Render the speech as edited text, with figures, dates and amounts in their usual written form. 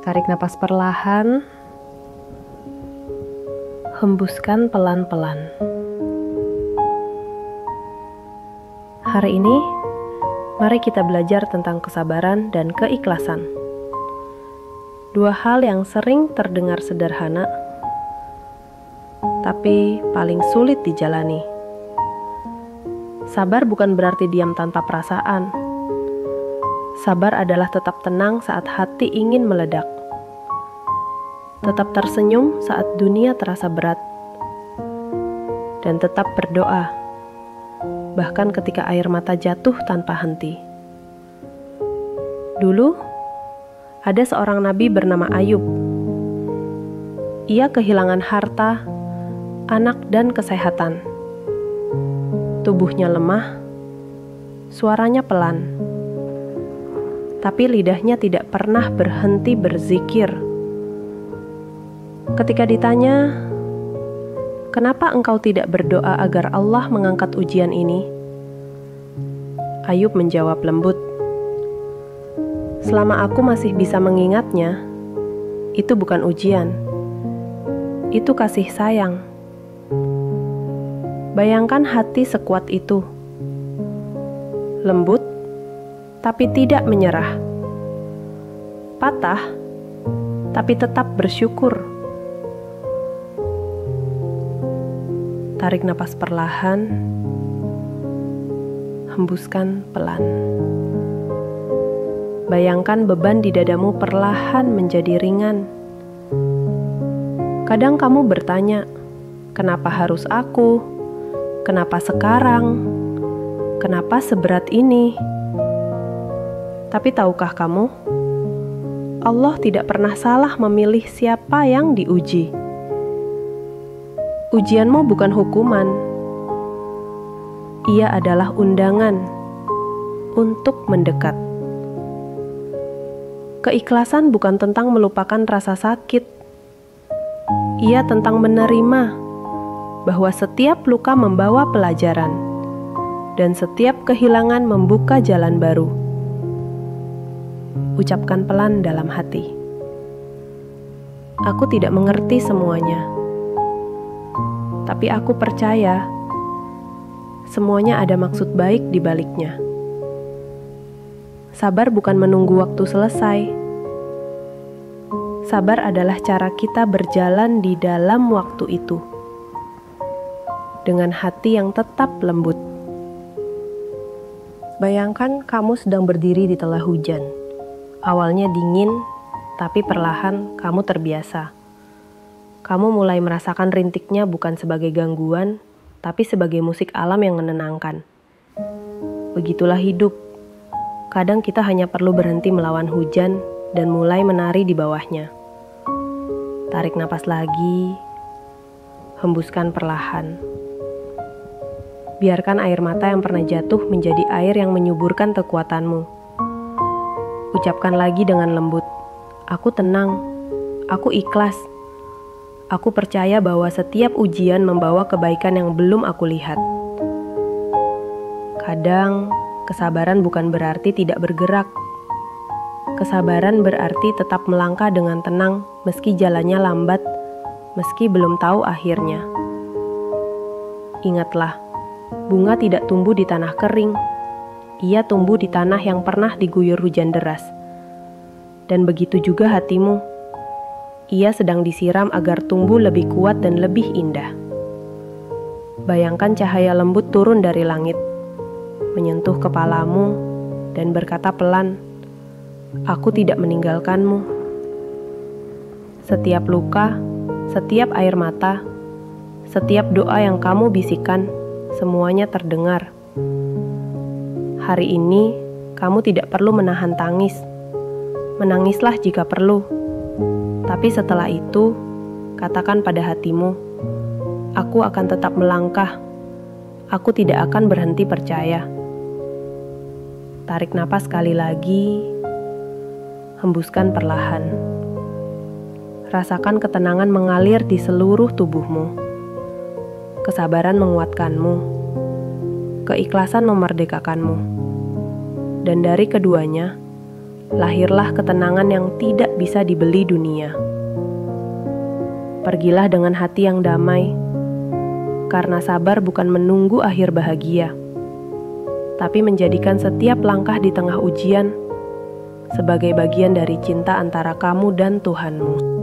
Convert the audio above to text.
Tarik napas perlahan, hembuskan pelan-pelan. Hari ini, mari kita belajar tentang kesabaran dan keikhlasan. Dua hal yang sering terdengar sederhana, tapi paling sulit dijalani. Sabar bukan berarti diam tanpa perasaan. Sabar adalah tetap tenang saat hati ingin meledak. Tetap tersenyum saat dunia terasa berat. Dan tetap berdoa, bahkan ketika air mata jatuh tanpa henti. Dulu, ada seorang nabi bernama Ayub. Ia kehilangan harta, anak, dan kesehatan. Tubuhnya lemah, suaranya pelan. Tapi lidahnya tidak pernah berhenti berzikir. Ketika ditanya, "Kenapa engkau tidak berdoa agar Allah mengangkat ujian ini?" Ayub menjawab lembut, "Selama aku masih bisa mengingatnya, itu bukan ujian. Itu kasih sayang." Bayangkan hati sekuat itu. Lembut, tapi tidak menyerah. Patah, tapi tetap bersyukur. Tarik napas perlahan, hembuskan pelan. Bayangkan beban di dadamu perlahan menjadi ringan. Kadang kamu bertanya, "Kenapa harus aku? Kenapa sekarang? Kenapa seberat ini?" Tapi tahukah kamu, Allah tidak pernah salah memilih siapa yang diuji. Ujianmu bukan hukuman. Ia adalah undangan untuk mendekat. Keikhlasan bukan tentang melupakan rasa sakit. Ia tentang menerima bahwa setiap luka membawa pelajaran dan setiap kehilangan membuka jalan baru. Ucapkan pelan dalam hati, "Aku tidak mengerti semuanya, tapi aku percaya semuanya ada maksud baik di baliknya." Sabar bukan menunggu waktu selesai. Sabar adalah cara kita berjalan di dalam waktu itu, dengan hati yang tetap lembut. Bayangkan kamu sedang berdiri di telah hujan. Awalnya dingin, tapi perlahan kamu terbiasa. Kamu mulai merasakan rintiknya bukan sebagai gangguan, tapi sebagai musik alam yang menenangkan. Begitulah hidup. Kadang kita hanya perlu berhenti melawan hujan dan mulai menari di bawahnya. Tarik napas lagi, hembuskan perlahan. Biarkan air mata yang pernah jatuh menjadi air yang menyuburkan kekuatanmu. Ucapkan lagi dengan lembut, "Aku tenang, aku ikhlas. Aku percaya bahwa setiap ujian membawa kebaikan yang belum aku lihat." Kadang, kesabaran bukan berarti tidak bergerak. Kesabaran berarti tetap melangkah dengan tenang meski jalannya lambat, meski belum tahu akhirnya. Ingatlah, bunga tidak tumbuh di tanah kering. Ia tumbuh di tanah yang pernah diguyur hujan deras. Dan begitu juga hatimu. Ia sedang disiram agar tumbuh lebih kuat dan lebih indah. Bayangkan cahaya lembut turun dari langit, menyentuh kepalamu, dan berkata pelan, "Aku tidak meninggalkanmu." Setiap luka, setiap air mata, setiap doa yang kamu bisikkan, semuanya terdengar. Hari ini, kamu tidak perlu menahan tangis. Menangislah jika perlu. Tapi setelah itu, katakan pada hatimu, "Aku akan tetap melangkah. Aku tidak akan berhenti percaya." Tarik napas sekali lagi, hembuskan perlahan. Rasakan ketenangan mengalir di seluruh tubuhmu. Kesabaran menguatkanmu, keikhlasan memerdekakanmu. Dan dari keduanya, lahirlah ketenangan yang tidak bisa dibeli dunia. Pergilah dengan hati yang damai, karena sabar bukan menunggu akhir bahagia, tapi menjadikan setiap langkah di tengah ujian sebagai bagian dari cinta antara kamu dan Tuhanmu.